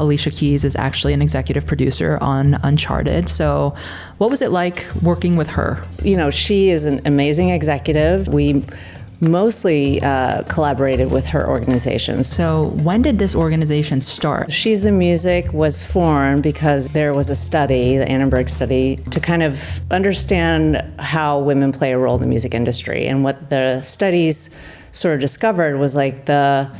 Alicia Keys is actually an executive producer on Uncharted. So what was it like working with her? You know, she is an amazing executive. We mostly collaborated with her organization. So when did this organization start? She's the Music was formed because there was a study, the Annenberg study, to kind of understand how women play a role in the music industry. And what the studies sort of discovered was like the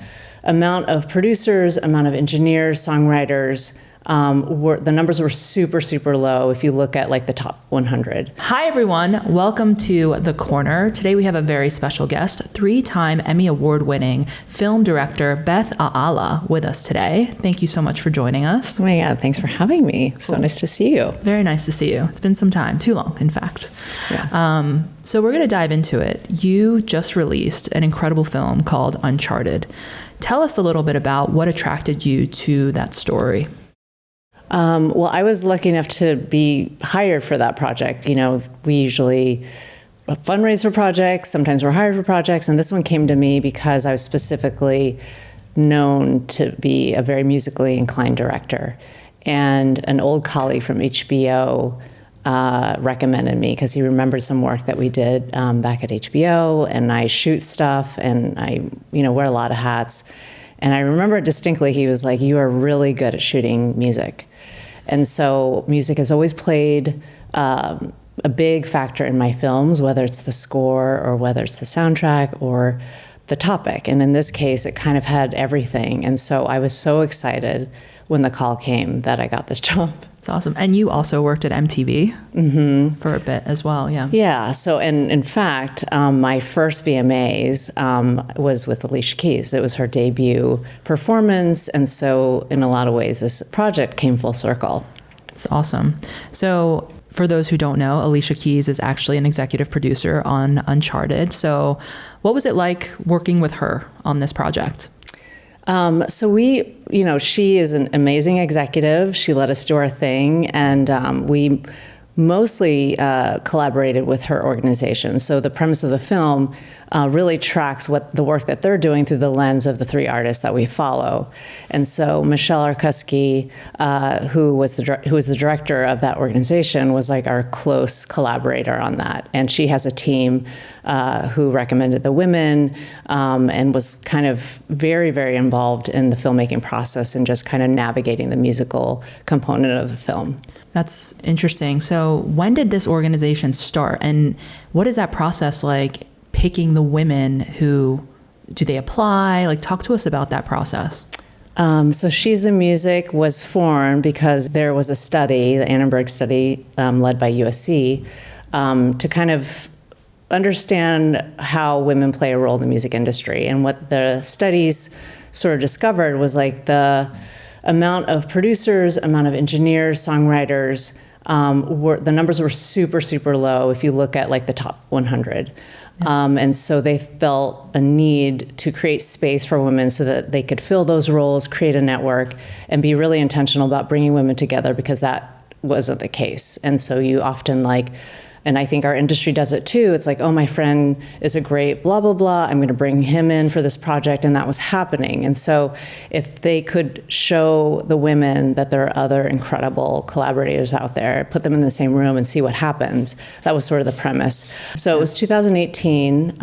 amount of producers, amount of engineers, songwriters, the numbers were super, super low if you look at like the top 100. Hi, everyone. Welcome to The Corner. Today we have a very special guest, 3-time Emmy Award-winning film director Beth Aala with us today. Thank you so much for joining us. Oh my God, thanks for having me. So nice to see you. Very nice to see you. It's been some time, too long, in fact. Yeah. So we're going to dive into it. You just released an incredible film called Uncharted. Tell us a little bit about what attracted you to that story. Well, I was lucky enough to be hired for that project. You know, we usually fundraise for projects, sometimes we're hired for projects, and this one came to me because I was specifically known to be a very musically inclined director. And an old colleague from HBO recommended me because he remembered some work that we did back at HBO, and I shoot stuff, and I, wear a lot of hats. And I remember distinctly, he was like, "You are really good at shooting music." And so music has always played a big factor in my films, whether it's the score or whether it's the soundtrack or the topic. And in this case, it kind of had everything. And so I was so excited when the call came that I got this job. It's awesome. And you also worked at MTV for a bit as well, yeah. Yeah, so in fact, my first VMAs was with Alicia Keys. It was her debut performance, and so in a lot of ways, this project came full circle. It's awesome. So for those who don't know, Alicia Keys is actually an executive producer on Uncharted. So what was it like working with her on this project? So she is an amazing executive. She let us do our thing, and we mostly collaborated with her organization. So the premise of the film really tracks the work that they're doing through the lens of the 3 artists that we follow. And so Michelle Arkuski, who was the director of that organization, was like our close collaborator on that. And she has a team who recommended the women and was kind of very, very involved in the filmmaking process and just kind of navigating the musical component of the film. That's interesting. So when did this organization start, and what is that process like, picking the women who, do they apply? Like, talk to us about that process. So She's the Music was formed because there was a study, the Annenberg study, led by USC, to kind of understand how women play a role in the music industry. And what the studies sort of discovered was like the amount of producers, amount of engineers, songwriters, the numbers were super, super low if you look at like the top 100. Yeah. And so they felt a need to create space for women so that they could fill those roles, create a network, and be really intentional about bringing women together, because that wasn't the case. And so you often and I think our industry does it too. It's like, oh, my friend is a great blah, blah, blah. I'm going to bring him in for this project. And that was happening. And so if they could show the women that there are other incredible collaborators out there, put them in the same room and see what happens, that was sort of the premise. So it was 2018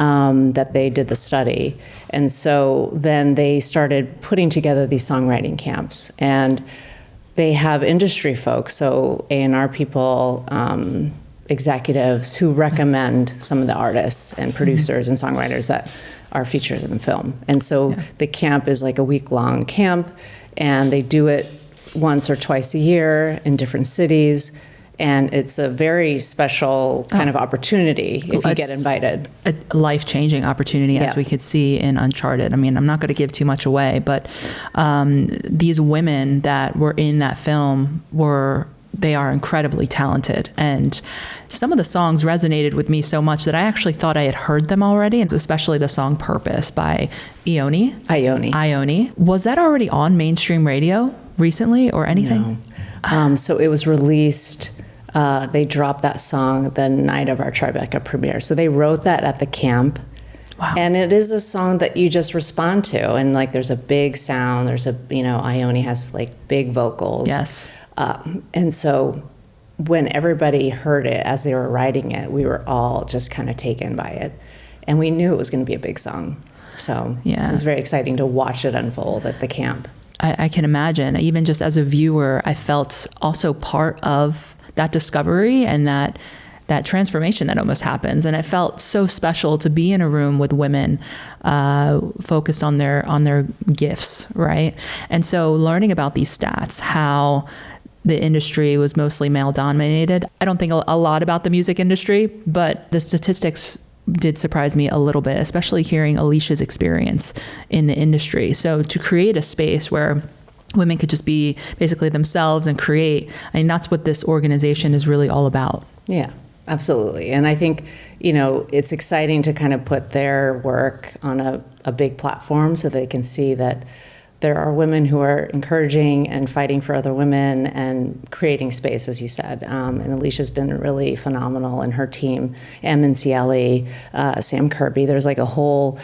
that they did the study. And so then they started putting together these songwriting camps. And they have industry folks, so A&R people, executives who recommend some of the artists and producers and songwriters that are featured in the film. And so the camp is like a week-long camp, and they do it once or twice a year in different cities. And it's a very special kind of opportunity if you get invited. A life-changing opportunity, as we could see in Uncharted. I mean, I'm not going to give too much away, but these women that were in that film they are incredibly talented. And some of the songs resonated with me so much that I actually thought I had heard them already, and especially the song Purpose by Ione. Was that already on mainstream radio recently or anything? No. So it was released, they dropped that song the night of our Tribeca premiere. So they wrote that at the camp. Wow. And it is a song that you just respond to. And like, there's a big sound. There's a, Ione has like big vocals. Yes. And so when everybody heard it as they were writing it, we were all just kind of taken by it. And we knew it was going to be a big song. So yeah. It was very exciting to watch it unfold at the camp. I can imagine. Even just as a viewer, I felt also part of that discovery and that transformation that almost happens. And it felt so special to be in a room with women focused on their gifts, right? And so learning about these stats, how the industry was mostly male dominated. I don't think a lot about the music industry, but the statistics did surprise me a little bit, especially hearing Alicia's experience in the industry. So to create a space where women could just be basically themselves and create, I mean, that's what this organization is really all about. Yeah, absolutely. And I think, it's exciting to kind of put their work on a big platform so they can see that there are women who are encouraging and fighting for other women and creating space, as you said. And Alicia's been really phenomenal, and her team, Em and Cieli, Sam Kirby. There's like a whole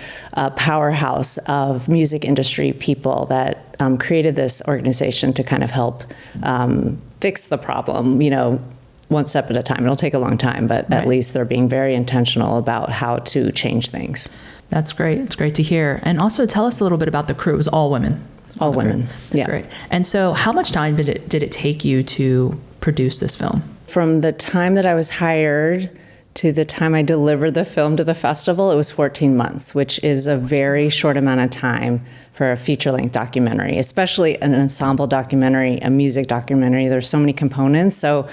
powerhouse of music industry people that created this organization to kind of help fix the problem, one step at a time. It'll take a long time, but at least they're being very intentional about how to change things. That's great. It's great to hear. And also tell us a little bit about the crew. It was all women. All women. Yeah. Great. And so how much time did it take you to produce this film? From the time that I was hired to the time I delivered the film to the festival, it was 14 months, which is a very short amount of time for a feature-length documentary, especially an ensemble documentary, a music documentary. There's so many components. So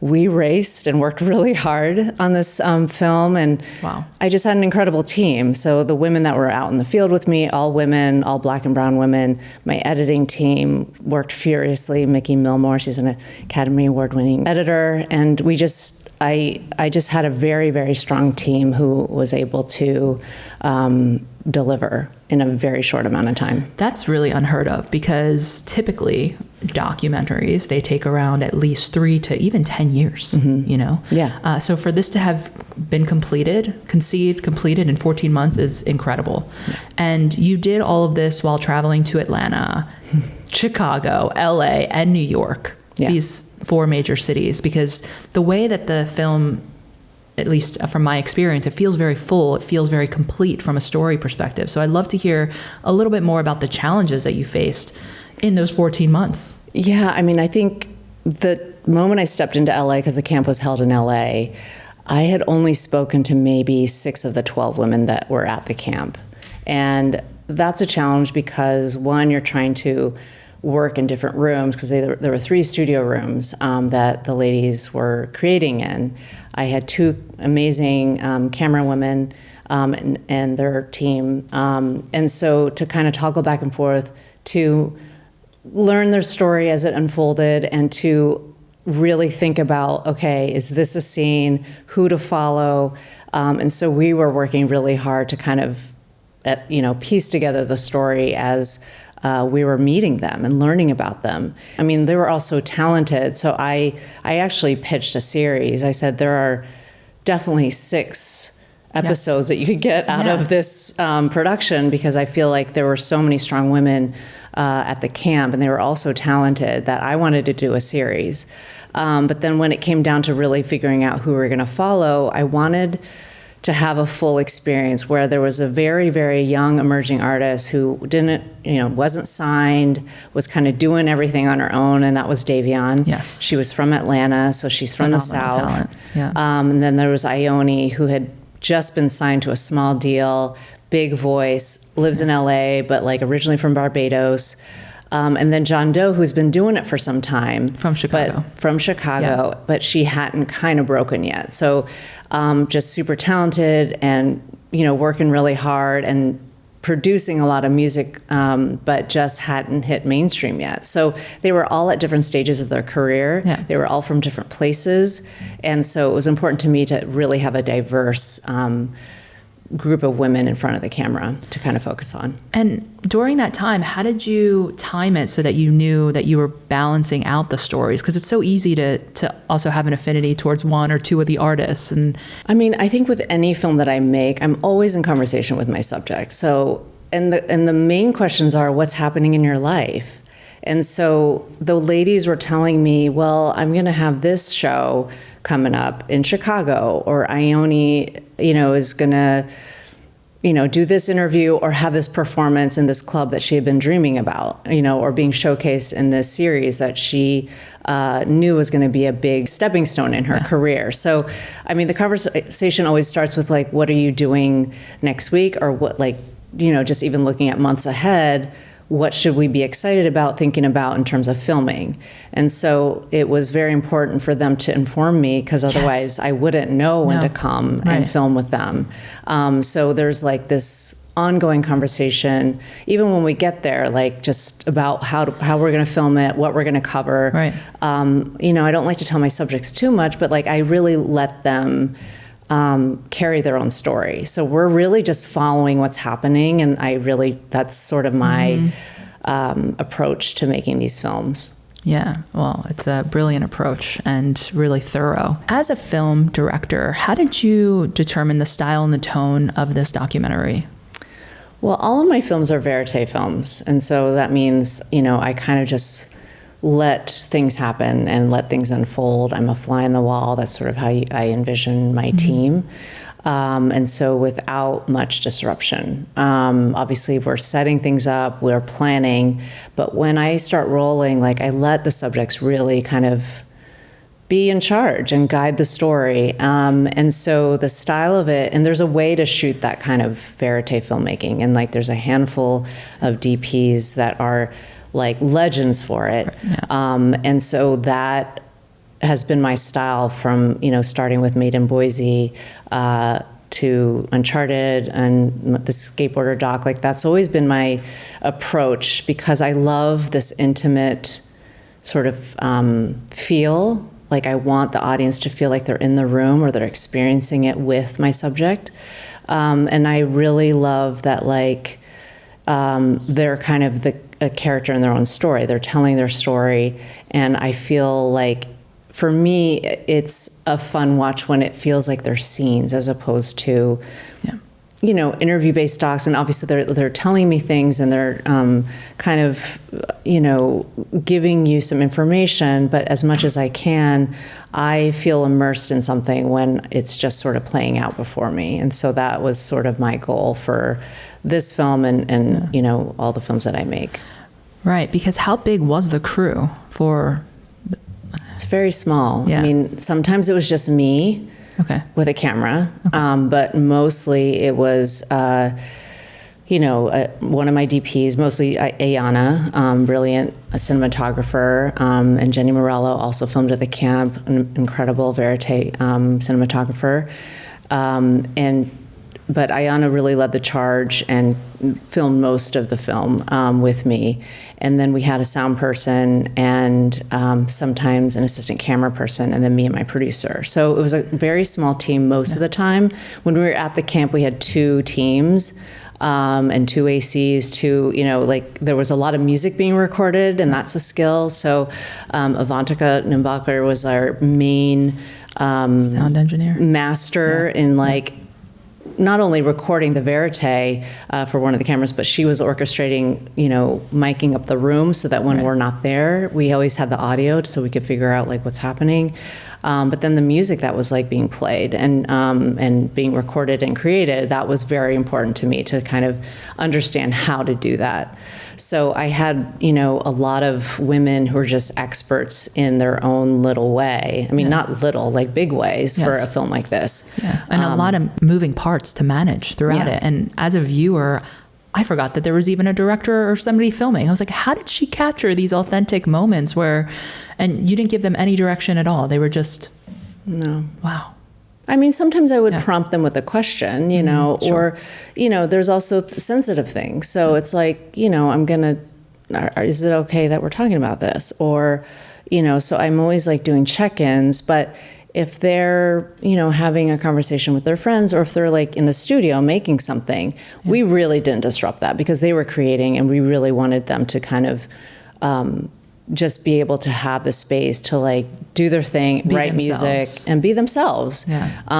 we raced and worked really hard on this film, and wow. I just had an incredible team. So the women that were out in the field with me, all women, all Black and brown women. My editing team worked furiously. Mickey Milmore, she's an Academy Award-winning editor, and I just had a very, very strong team who was able to deliver in a very short amount of time. That's really unheard of, because typically documentaries, they take around at least 3 to even 10 years, Yeah. So for this to have been conceived, completed in 14 months is incredible. Yeah. And you did all of this while traveling to Atlanta, Chicago, LA, and New York, these 4 major cities, because the way that the film, at least from my experience, it feels very full. It feels very complete from a story perspective. So I'd love to hear a little bit more about the challenges that you faced in those 14 months. Yeah, I mean, I think the moment I stepped into LA, because the camp was held in LA, I had only spoken to maybe 6 of the 12 women that were at the camp. And that's a challenge because, one, you're trying to work in different rooms, because there were 3 studio rooms that the ladies were creating in. I had 2 amazing camera women and their team. And so to kind of toggle back and forth to learn their story as it unfolded, and to really think about, okay, is this a scene, who to follow? And so we were working really hard to kind of, piece together the story as we were meeting them and learning about them. I mean, they were all so talented. So I actually pitched a series. I said, there are definitely 6 episodes that you could get out of this production, because I feel like there were so many strong women at the camp, and they were all so talented that I wanted to do a series. But then when it came down to really figuring out who we were going to follow, I wanted to have a full experience where there was a very, very young emerging artist who wasn't signed, was kind of doing everything on her own, and that was Davion. Yes. She was from Atlanta, so she's from the South. Talent. Yeah. And then there was Ione, who had just been signed to a small deal, big voice, lives in LA, but like originally from Barbados. And then John Doe, who's been doing it for some time. From Chicago. But she hadn't kind of broken yet. So just super talented and, working really hard and producing a lot of music, but just hadn't hit mainstream yet. So they were all at different stages of their career. Yeah. They were all from different places. And so it was important to me to really have a diverse group of women in front of the camera to kind of focus on. And during that time, how did you time it so that you knew that you were balancing out the stories? Because it's so easy to also have an affinity towards one or two of the artists. And I mean, I think with any film that I make, I'm always in conversation with my subject. So, and the main questions are, what's happening in your life? And so the ladies were telling me, well, I'm going to have this show coming up in Chicago, or Ione, is going to, do this interview or have this performance in this club that she had been dreaming about, or being showcased in this series that she knew was going to be a big stepping stone in her career. So, I mean, the conversation always starts with like, what are you doing next week? Or what, just even looking at months ahead, what should we be excited about, thinking about in terms of filming? And so it was very important for them to inform me, because otherwise I wouldn't know when to come and film with them. So there's like this ongoing conversation, even when we get there, like just about how we're going to film it, what we're going to cover. Right. I don't like to tell my subjects too much, but like I really let them carry their own story. So we're really just following what's happening, and that's sort of my approach to making these films. Yeah, well, it's a brilliant approach and really thorough. As a film director, how did you determine the style and the tone of this documentary? Well, all of my films are verité films, and so that means, I kind of just let things happen and let things unfold. I'm a fly on the wall. That's sort of how I envision my team. And so without much disruption. Obviously, we're setting things up, we're planning, but when I start rolling, like I let the subjects really kind of be in charge and guide the story. And so the style of it, and there's a way to shoot that kind of verité filmmaking, and like there's a handful of DPs that are like legends for it. And so that has been my style from, starting with Made in Boise to Uncharted and the skateboarder doc. Like that's always been my approach, because I love this intimate sort of feel. Like I want the audience to feel like they're in the room or they're experiencing it with my subject. And I really love that, like, they're kind of a character in their own story. They're telling their story, and I feel like, for me, it's a fun watch when it feels like they're scenes as opposed to, interview-based docs. And obviously, they're telling me things, and they're kind of, giving you some information. But as much as I can, I feel immersed in something when it's just sort of playing out before me. And so that was sort of my goal for this film and all the films that I make. Right, because how big was the crew for? It's very small. Yeah. I mean, sometimes it was just me with a camera, but mostly it was, one of my DPs, mostly Ayana, brilliant cinematographer, and Jenny Morello also filmed at the camp, an incredible verité cinematographer. But Ayana really led the charge and filmed most of the film with me. And then we had a sound person and sometimes an assistant camera person, and then me and my producer. So it was a very small team most of the time. When we were at the camp, we had 2 teams and 2 ACs, there was a lot of music being recorded, and that's a skill. So Avantika Nimbalkar was our main sound engineer, master in not only recording the verité for one of the cameras, but she was orchestrating, miking up the room so that when we're not there, we always had the audio so we could figure out what's happening. But then the music that was being played and being recorded and created, that was very important to me to kind of understand how to do that. So I had, a lot of women who were just experts in their own little way. I mean, not little, big ways for a film like this. Yeah, and a lot of moving parts to manage throughout it. And as a viewer, I forgot that there was even a director or somebody filming. I was like, how did she capture these authentic moments and you didn't give them any direction at all? They were just, wow. I mean, sometimes I would prompt them with a question, or, there's also sensitive things. So it's is it okay that we're talking about this? Or, so I'm always doing check-ins, but if they're, having a conversation with their friends, or if they're like in the studio making something, we really didn't disrupt that because they were creating, and we really wanted them to kind of just be able to have the space to like do their thing, write music, and be themselves.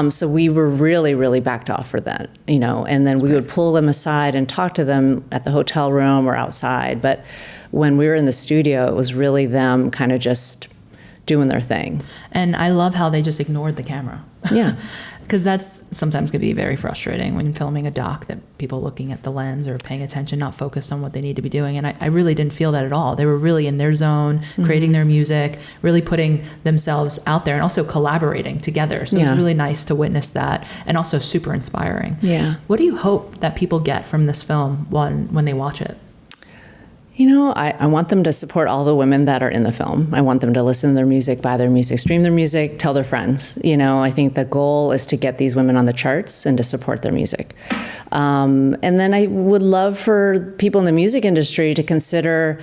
So we were really, really backed off for that, and then we would pull them aside and talk to them at the hotel room or outside. But when we were in the studio, it was really them kind of just doing their thing. And I love how they just ignored the camera. Yeah. Because that's sometimes can be very frustrating when filming a doc, that people looking at the lens or paying attention, not focused on what they need to be doing. And I really didn't feel that at all. They were really in their zone, creating their music, really putting themselves out there, and also collaborating together. So it was really nice to witness that, and also super inspiring. Yeah. What do you hope that people get from this film when they watch it? I want them to support all the women that are in the film. I want them to listen to their music, buy their music, stream their music, tell their friends. I think the goal is to get these women on the charts and to support their music. And then I would love for people in the music industry to consider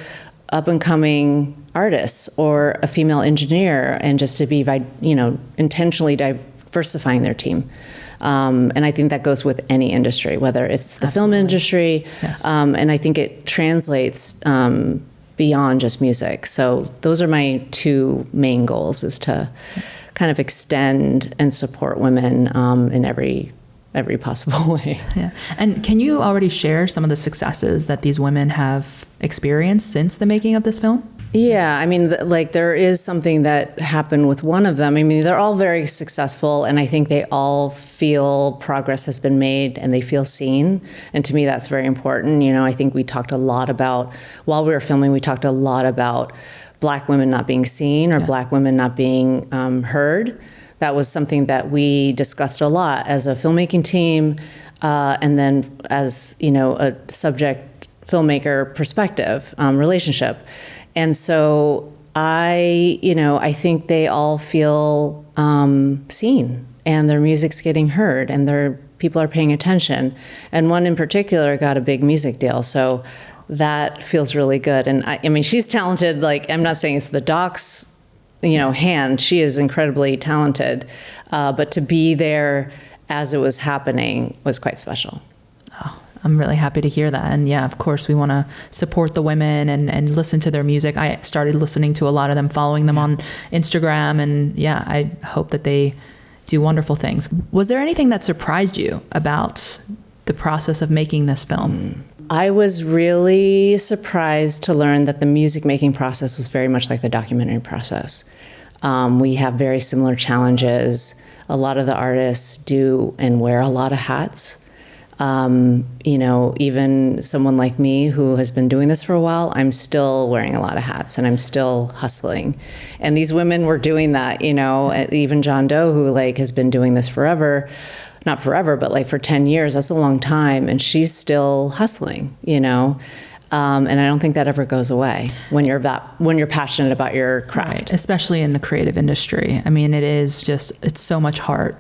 up-and-coming artists or a female engineer, and just to be, intentionally diversifying their team. And I think that goes with any industry, whether it's the film industry. Yes. And I think it translates beyond just music. So those are my two main goals, is to kind of extend and support women in every possible way. Yeah. And can you already share some of the successes that these women have experienced since the making of this film? Yeah, there is something that happened with one of them. They're all very successful, and I think they all feel progress has been made and they feel seen. And to me, that's very important. I think we talked a lot about, while we were filming, we talked a lot about Black women not being seen, or Black women not being heard. That was something that we discussed a lot as a filmmaking team, and then as, a subject filmmaker perspective, relationship. And so I think they all feel seen, and their music's getting heard, and people are paying attention. And one in particular got a big music deal, so that feels really good. And she's talented. I'm not saying it's the Docs, hand. She is incredibly talented, but to be there as it was happening was quite special. Oh, I'm really happy to hear that. And yeah, of course, we want to support the women and listen to their music. I started listening to a lot of them, following them on Instagram. And yeah, I hope that they do wonderful things. Was there anything that surprised you about the process of making this film? I was really surprised to learn that the music making process was very much like the documentary process. We have very similar challenges. A lot of the artists do and wear a lot of hats. Even someone like me who has been doing this for a while, I'm still wearing a lot of hats, and I'm still hustling. And these women were doing that, even John Doe, who has been doing this forever, not forever, but for 10 years, that's a long time. And she's still hustling, and I don't think that ever goes away when you're passionate about your craft. Right. Especially in the creative industry. It's so much heart,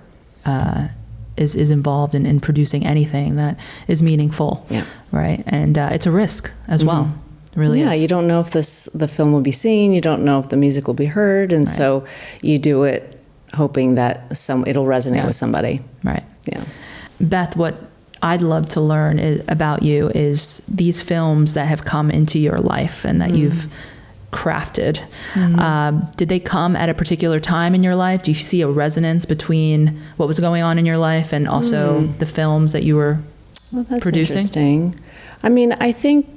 is involved in producing anything that is meaningful, right? And it's a risk as well. It really is. Yeah, you don't know if the film will be seen. You don't know if the music will be heard, and so you do it hoping that it'll resonate with somebody. Right. Yeah. Beth, what I'd love to learn about you is these films that have come into your life and that you've crafted. Did they come at a particular time in your life? Do you see a resonance between what was going on in your life and also the films that you were that's producing? Interesting. I think,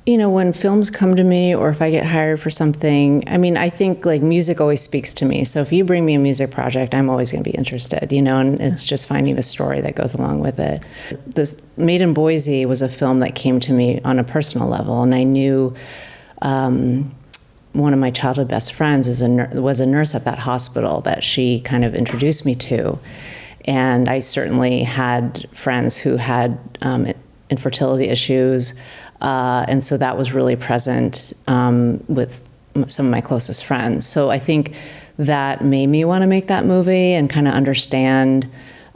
when films come to me, or if I get hired for something, I think music always speaks to me. So if you bring me a music project, I'm always going to be interested, and it's just finding the story that goes along with it. This Made in Boise was a film that came to me on a personal level, and I knew one of my childhood best friends was a nurse at that hospital that she kind of introduced me to. And I certainly had friends who had infertility issues. And so that was really present with some of my closest friends. So I think that made me want to make that movie and kind of understand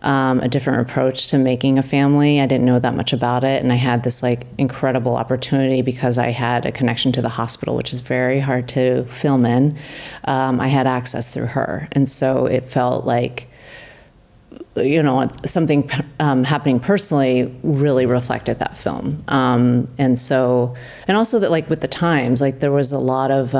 a different approach to making a family. I didn't know that much about it, and I had this like incredible opportunity because I had a connection to the hospital, which is very hard to film in. I had access through her, and so it felt like, you know, something happening personally really reflected that film. And also that, like, with the times, like, there was a lot of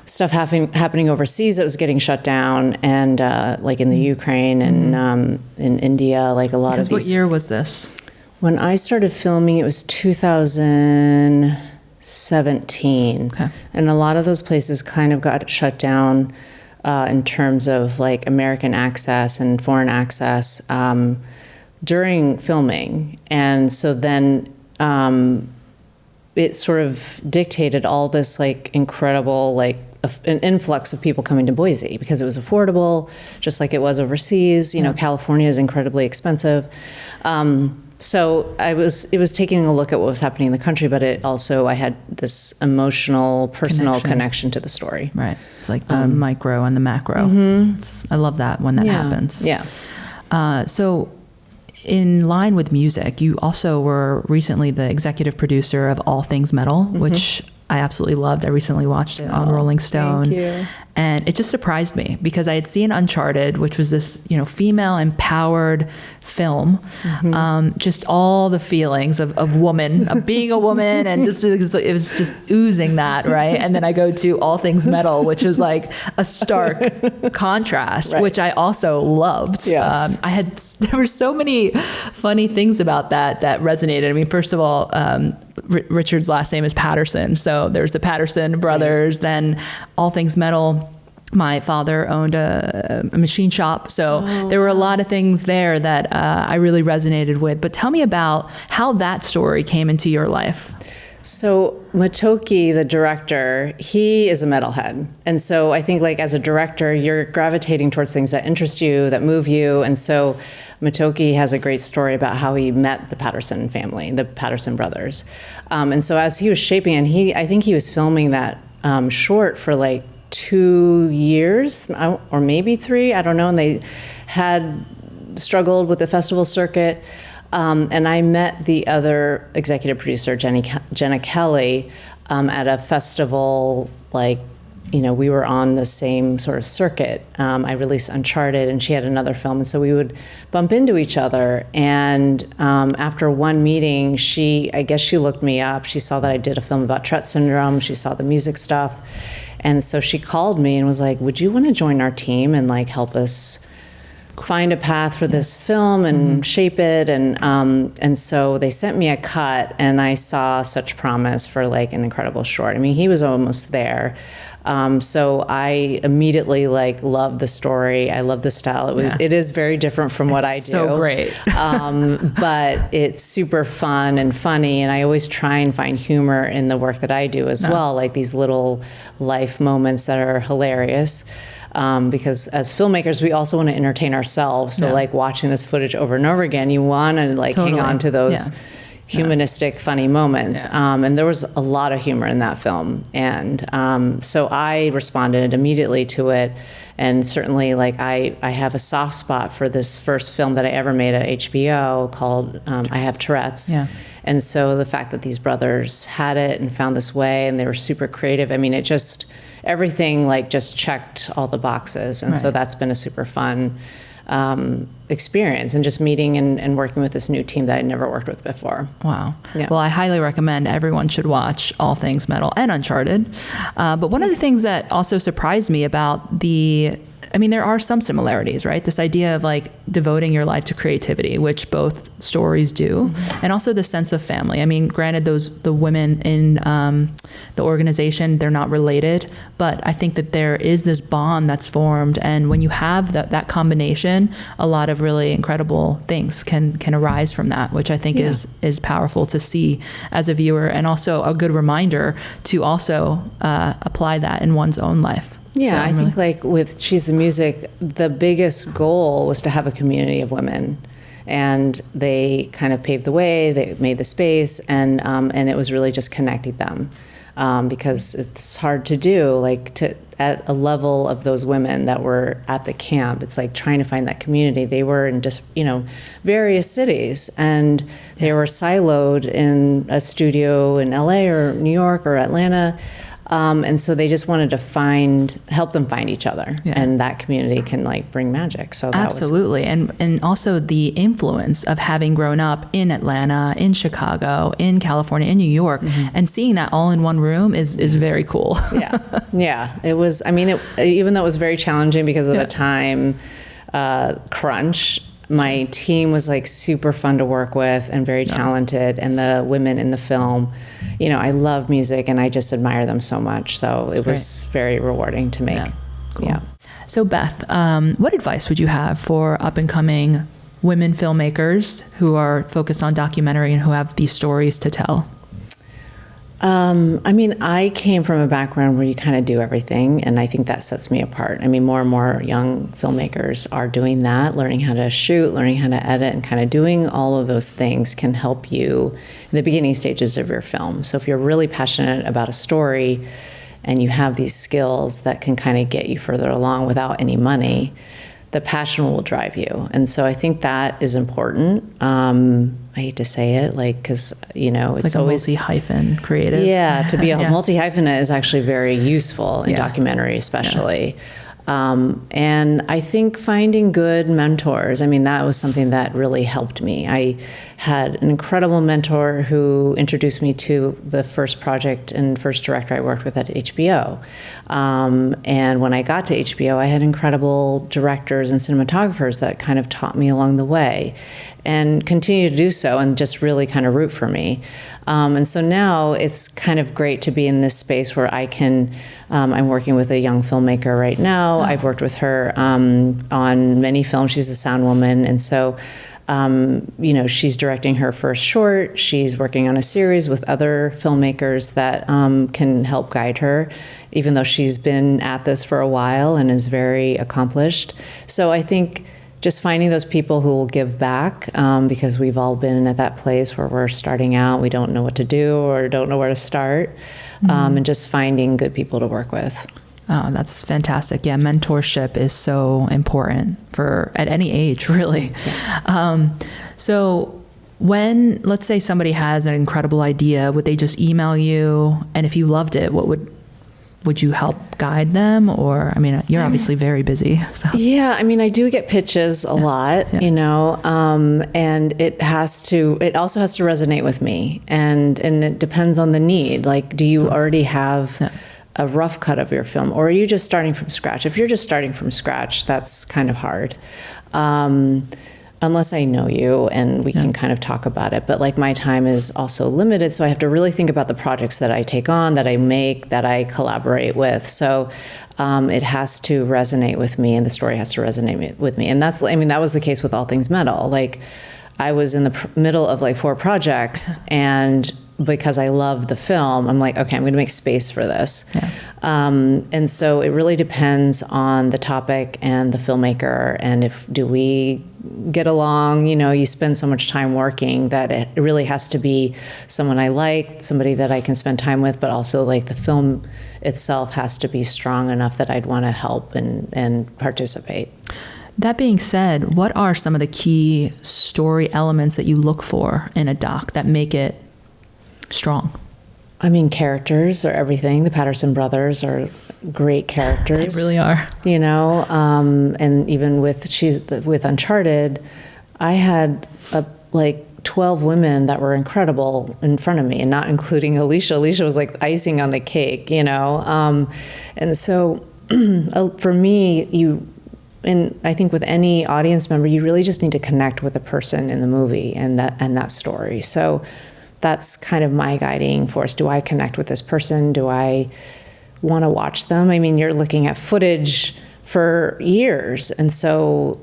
stuff happening overseas that was getting shut down, and like in the Ukraine and in India, like a lot of these. What year was this? When I started filming, it was 2017. Okay. And a lot of those places kind of got shut down in terms of like American access and foreign access during filming. And so then it sort of dictated all this like incredible, like an influx of people coming to Boise because it was affordable, just like it was overseas. You know, California is incredibly expensive. So it was taking a look at what was happening in the country, but it also, I had this emotional, personal connection to the story. Right. It's like the micro and the macro. I love that when that happens. Yeah. So in line with music, you also were recently the executive producer of All Things Metal, which I absolutely loved. I recently watched it on Rolling Stone. Thank you. And it just surprised me because I had seen Uncharted, which was this, you know, female empowered film. Just all the feelings of woman, of being a woman, and just it was just oozing that, right? And then I go to All Things Metal, which was like a stark contrast, which I also loved. Yes. There were so many funny things about that resonated. I mean, first of all, Richard's last name is Patterson, so there's the Patterson brothers. Then All Things Metal, my father owned a machine shop, so there were a lot of things there that I really resonated with. But tell me about how that story came into your life. So Motoki, the director, he is a metalhead. And so I think, like, as a director, you're gravitating towards things that interest you, that move you. And so Motoki has a great story about how he met the Patterson family, the Patterson brothers. And so as he was shaping, and I think he was filming that short for like 2 years, or maybe 3, I don't know. And they had struggled with the festival circuit. And I met the other executive producer, Jenna Kelly, at a festival. Like, you know, we were on the same sort of circuit. I released Uncharted, and she had another film, and so we would bump into each other. And after one meeting, I guess she looked me up. She saw that I did a film about Tourette syndrome. She saw the music stuff, and so she called me and was like, "Would you want to join our team and like help us find a path for this film and shape it?" And so they sent me a cut, and I saw such promise for like an incredible short. I mean, he was almost there. So I immediately like loved the story. I love the style. It is very different from what I do. So great. But it's super fun and funny, and I always try and find humor in the work that I do as well, like these little life moments that are hilarious. Because as filmmakers, we also want to entertain ourselves. So like watching this footage over and over again, you want to like hang on to those humanistic, funny moments. And there was a lot of humor in that film. And so I responded immediately to it. And certainly, like, I have a soft spot for this first film that I ever made at HBO called I Have Tourette's. Yeah. And so the fact that these brothers had it and found this way, and they were super creative, I mean, it just, everything like just checked all the boxes. And so that's been a super fun experience, and just meeting and working with this new team that I'd never worked with before. Wow. Yeah. Well, I highly recommend everyone should watch All Things Metal and Uncharted. But one of the things that also surprised me about there are some similarities, right? This idea of like devoting your life to creativity, which both stories do, and also the sense of family. I mean, granted, the women in the organization, they're not related, but I think that there is this bond that's formed, and when you have that combination, a lot of really incredible things can arise from that, which I think is powerful to see as a viewer, and also a good reminder to also apply that in one's own life. Yeah, So I think like with She's the Music, the biggest goal was to have a community of women. And they kind of paved the way, they made the space, and it was really just connecting them. because it's hard to do, like at a level of those women that were at the camp. It's like trying to find that community. They were in just, various cities, and they were siloed in a studio in LA or New York or Atlanta. And so they just wanted to help them find each other, and that community can like bring magic. So that absolutely, and also the influence of having grown up in Atlanta, in Chicago, in California, in New York, and seeing that all in one room is very cool. Yeah. It was. I mean, even though it was very challenging because of the time crunch. My team was like super fun to work with and very talented, and the women in the film, I love music and I just admire them so much. So it was very rewarding to make. Cool. So Beth, what advice would you have for up and coming women filmmakers who are focused on documentary and who have these stories to tell? I came from a background where you kind of do everything, and I think that sets me apart. I mean, more and more young filmmakers are doing that, learning how to shoot, learning how to edit, and kind of doing all of those things can help you in the beginning stages of your film. So if you're really passionate about a story and you have these skills that can kind of get you further along without any money, the passion will drive you. And so I think that is important. I hate to say it, because, it's like always a multi-hyphen creative. Yeah, to be a multi-hyphenate is actually very useful in documentary, especially. And I think finding good mentors, that was something that really helped me. I had an incredible mentor who introduced me to the first project and first director I worked with at HBO. And when I got to HBO, I had incredible directors and cinematographers that kind of taught me along the way and continue to do so and just really kind of root for me. And so now it's kind of great to be in this space where I can, I'm working with a young filmmaker right now. I've worked with her on many films. She's a sound woman. And so, she's directing her first short. She's working on a series with other filmmakers that can help guide her, even though she's been at this for a while and is very accomplished. So I think just finding those people who will give back, because we've all been at that place where we're starting out, we don't know what to do or don't know where to start, and just finding good people to work with. Oh, that's fantastic. Yeah, mentorship is so important at any age, really. So when, let's say somebody has an incredible idea, would they just email you? And if you loved it, would you help guide them? Or, you're obviously very busy. So. Yeah, I do get pitches a lot, and it also has to resonate with me. And it depends on the need. Like, do you already have a rough cut of your film, or are you just starting from scratch? If you're just starting from scratch, that's kind of hard. Unless I know you and we can kind of talk about it. But my time is also limited, so I have to really think about the projects that I take on, that I make, that I collaborate with. So it has to resonate with me, and the story has to resonate with me. And that was the case with All Things Metal. I was in the middle of 4 projects, and because I love the film, I'm like, okay, I'm going to make space for this. And so it really depends on the topic and the filmmaker, and do we get along. You spend so much time working that it really has to be someone I like, somebody that I can spend time with, but also the film itself has to be strong enough that I'd want to help and participate. That being said, what are some of the key story elements that you look for in a doc that make it strong? Characters are everything. The Patterson brothers are great characters. They really are. And even with Uncharted, I had 12 women that were incredible in front of me, and not including Alicia. Alicia was like icing on the cake, And so for me, and I think with any audience member, you really just need to connect with the person in the movie and that story. So that's kind of my guiding force. Do I connect with this person? Do I want to watch them? You're looking at footage for years, and so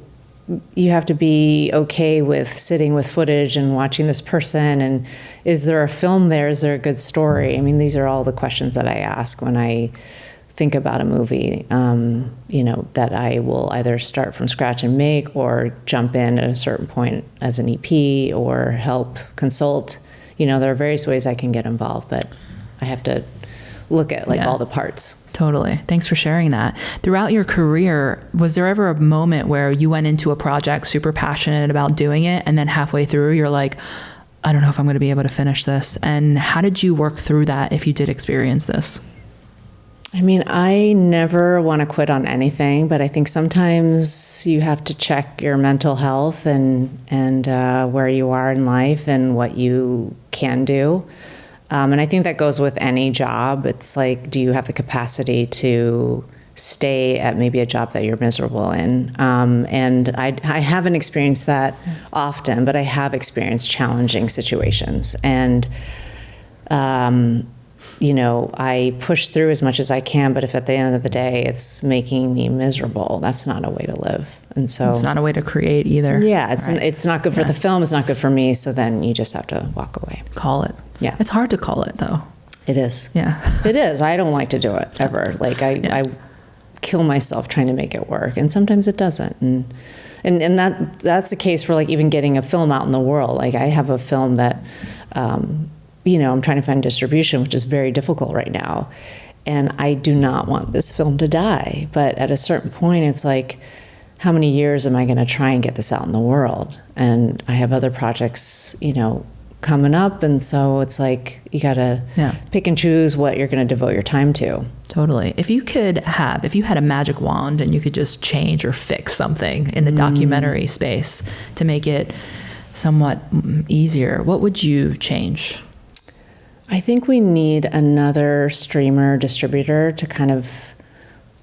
you have to be okay with sitting with footage and watching this person, and is there a film there? Is there a good story? These are all the questions that I ask when I think about a movie, that I will either start from scratch and make, or jump in at a certain point as an EP or help consult. There are various ways I can get involved, but I have to look at like all the parts. Totally. Thanks for sharing that. Throughout your career, was there ever a moment where you went into a project super passionate about doing it, and then halfway through you're like, I don't know if I'm going to be able to finish this? And how did you work through that if you did experience this? I mean, I never want to quit on anything, but I think sometimes you have to check your mental health and where you are in life and what you can do. And I think that goes with any job. It's like, do you have the capacity to stay at maybe a job that you're miserable in? And I haven't experienced that often, but I have experienced challenging situations. And, I push through as much as I can, but if at the end of the day it's making me miserable, that's not a way to live. And so it's not a way to create either. Yeah, it's not good for the film. It's not good for me. So then you just have to walk away. Call it. Yeah. It's hard to call it though. It is. Yeah. It is. I don't like to do it ever. Like I kill myself trying to make it work, and sometimes it doesn't. And that's the case for like even getting a film out in the world. Like I have a film that, I'm trying to find distribution, which is very difficult right now. And I do not want this film to die. But at a certain point, it's like, how many years am I going to try and get this out in the world? And I have other projects, coming up. And so it's like, you got to pick and choose what you're going to devote your time to. Totally. If you had a magic wand and you could just change or fix something in the documentary space to make it somewhat easier, what would you change? I think we need another streamer distributor to kind of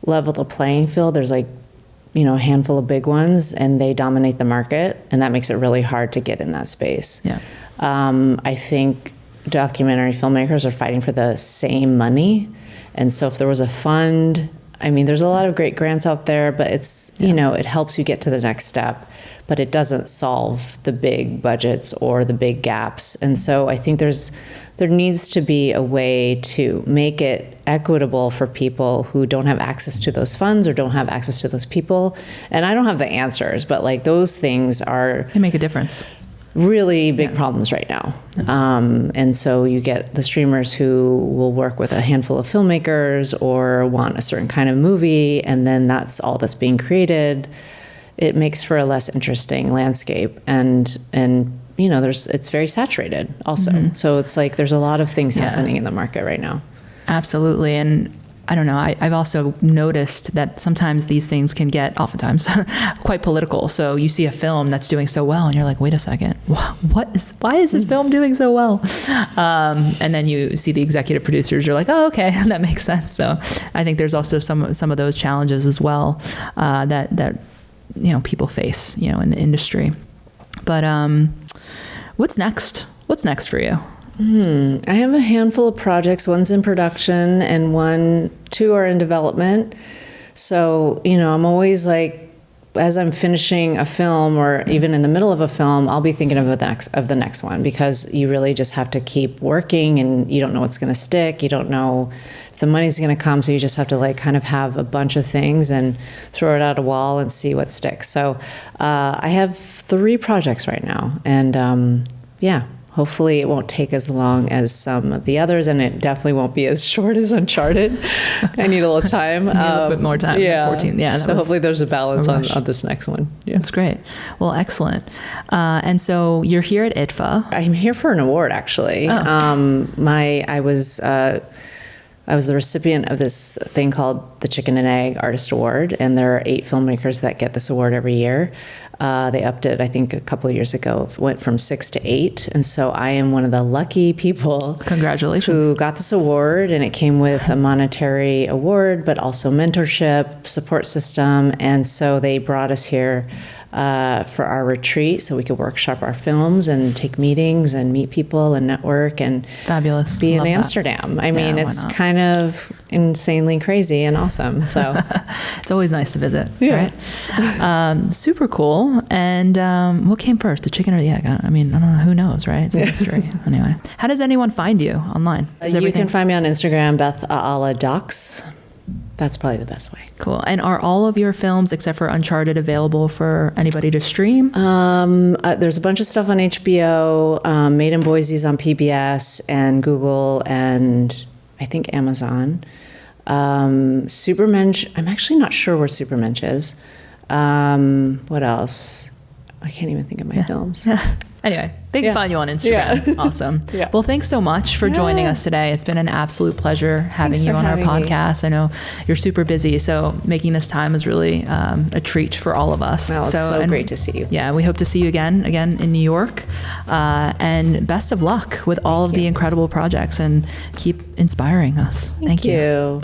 level the playing field. There's like, a handful of big ones and they dominate the market, and that makes it really hard to get in that space. Yeah. I think documentary filmmakers are fighting for the same money. And so if there was a fund, there's a lot of great grants out there, but it's, it helps you get to the next step, but it doesn't solve the big budgets or the big gaps. And so I think there needs to be a way to make it equitable for people who don't have access to those funds or don't have access to those people. And I don't have the answers, but like those things they make a difference. Really big problems right now. And so you get the streamers who will work with a handful of filmmakers or want a certain kind of movie, and then that's all that's being created. It makes for a less interesting landscape. And it's very saturated also. Mm-hmm. So it's like there's a lot of things happening in the market right now. Absolutely. And I don't know, I've also noticed that sometimes these things can get, oftentimes, quite political. So you see a film that's doing so well and you're like, wait a second, why is this film doing so well? And then you see the executive producers, you're like, oh, okay, that makes sense. So I think there's also some of those challenges as well that people face, in the industry. But what's next? What's next for you? I have a handful of projects. One's in production and two are in development. So, I'm always like, as I'm finishing a film or even in the middle of a film, I'll be thinking of the next one, because you really just have to keep working and you don't know what's going to stick. You don't know if the money's going to come. So you just have to like kind of have a bunch of things and throw it at a wall and see what sticks. So I have 3 projects right now, and hopefully it won't take as long as some of the others, and it definitely won't be as short as Uncharted. I need a little time. A little bit more time. Yeah. 14. Yeah. So hopefully there's a balance on this next one. Yeah. That's great. Well, excellent. And so you're here at ITFA. I'm here for an award, actually. Oh. I was the recipient of this thing called the Chicken and Egg Artist Award, and there are 8 filmmakers that get this award every year. They upped it, I think, a couple of years ago. It went from 6 to 8, and so I am one of the lucky people. Congratulations. Who got this award, and it came with a monetary award, but also mentorship, support system, and so they brought us here for our retreat so we could workshop our films and take meetings and meet people and network and fabulous. Be in Amsterdam. I mean, it's kind of insanely crazy and awesome. So it's always nice to visit, right? Super cool. And what came first, the chicken or the egg? I don't know. Who knows, right? It's a mystery. Anyway, how does anyone find you online? You can find me on Instagram, Beth Aala Docs. That's probably the best way. Cool. And are all of your films, except for Uncharted, available for anybody to stream? There's a bunch of stuff on HBO. Made in Boise is on PBS and Google, and I think Amazon. Supermensch, I'm actually not sure where Supermensch is. What else? I can't even think of my films. Anyway, they can find you on Instagram. Yeah. Awesome. Yeah. Well, thanks so much for joining us today. It's been an absolute pleasure having you on our podcast. Me. I know you're super busy, so making this time is really a treat for all of us. Well, it's so great to see you. Yeah, we hope to see you again in New York. And best of luck with all of the incredible projects, and keep inspiring us. Thank you.